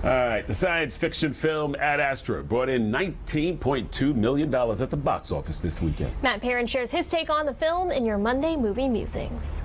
All right, the science fiction film Ad Astra brought in $19.2 million at the box office this weekend. Matt Perrin shares his take on the film in your Monday Movie Musings.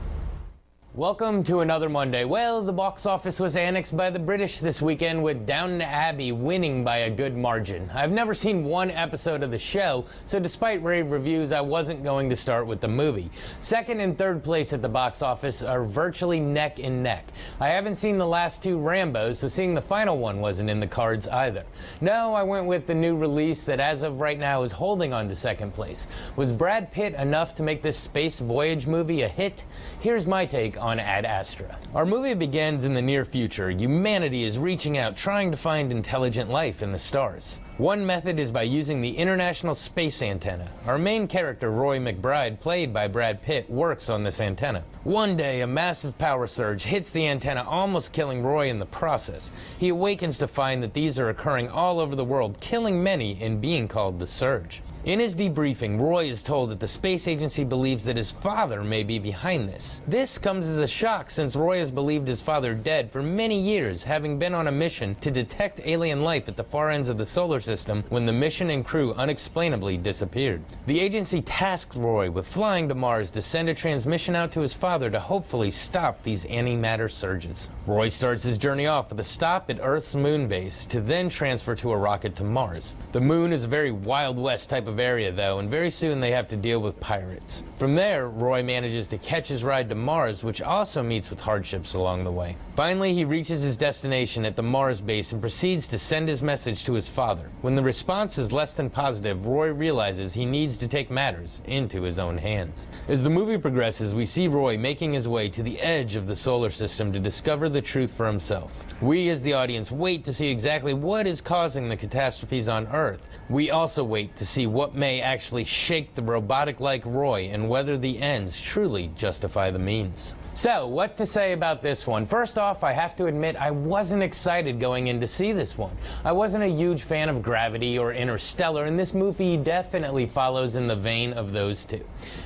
Welcome to another Monday. Well, the box office was annexed by the British this weekend, with Downton Abbey winning by a good margin. I've never seen one episode of the show, so despite rave reviews, I wasn't going to start with the movie. Second and third place at the box office are virtually neck and neck. I haven't seen the last two Rambos, so seeing the final one wasn't in the cards either. No, I went with the new release that as of right now is holding on to second place. Was Brad Pitt enough to make this space voyage movie a hit? Here's my take on Ad Astra. Our movie begins in the near future. Humanity is reaching out, trying to find intelligent life in the stars. One method is by using the International Space Antenna. Our main character, Roy McBride, played by Brad Pitt, works on this antenna. One day, a massive power surge hits the antenna, almost killing Roy in the process. He awakens to find that these are occurring all over the world, killing many and being called the surge. In his debriefing, Roy is told that the space agency believes that his father may be behind this. This comes as a shock since Roy has believed his father dead for many years, having been on a mission to detect alien life at the far ends of the solar system when the mission and crew unexplainably disappeared. The agency tasked Roy with flying to Mars to send a transmission out to his father to hopefully stop these antimatter surges. Roy starts his journey off with a stop at Earth's moon base to then transfer to a rocket to Mars. The moon is a very Wild West type of area though, and very soon they have to deal with pirates. From there, Roy manages to catch his ride to Mars, which also meets with hardships along the way. Finally, he reaches his destination at the Mars base and proceeds to send his message to his father. When the response is less than positive, Roy realizes he needs to take matters into his own hands. As the movie progresses, we see Roy making his way to the edge of the solar system to discover the truth for himself. We as the audience wait to see exactly what is causing the catastrophes on Earth. We also wait to see what may actually shake the robotic-like Roy and whether the ends truly justify the means. So, what to say about this one? First off, I have to admit I wasn't excited going in to see this one. I wasn't a huge fan of Gravity or Interstellar, and this movie definitely follows in the vein of those two.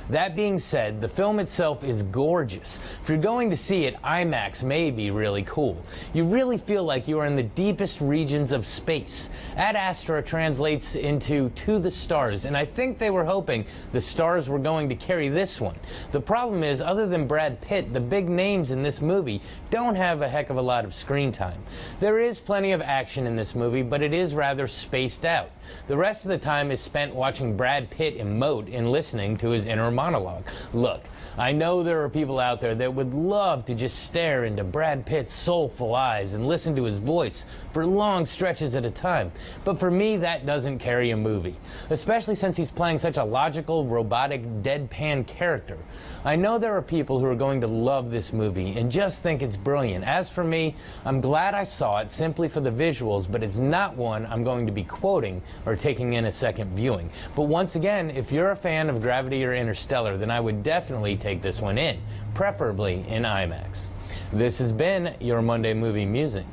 That being said, the film itself is gorgeous. If you're going to see it, IMAX may be really cool. You really feel like you are in the deepest regions of space. Ad Astra translates into To the Stars, and I think they were hoping the stars were going to carry this one. The problem is, other than Brad Pitt, the big names in this movie don't have a heck of a lot of screen time. There is plenty of action in this movie, but it is rather spaced out. The rest of the time is spent watching Brad Pitt emote and listening to his inner monologue. Look, I know there are people out there that would love to just stare into Brad Pitt's soulful eyes and listen to his voice for long stretches at a time, but for me that doesn't carry a movie, especially since he's playing such a logical, robotic, deadpan character. I know there are people who are going to love this movie and just think it's brilliant. As for me, I'm glad I saw it simply for the visuals, but it's not one I'm going to be quoting or taking in a second viewing. But once again, if you're a fan of Gravity or Interstellar, then I would definitely take this one in, preferably in IMAX. This has been your Monday Movie Musing.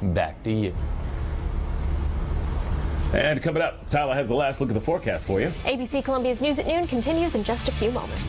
Back to you. And coming up, Tyler has the last look at the forecast for you. ABC Columbia's News at Noon continues in just a few moments.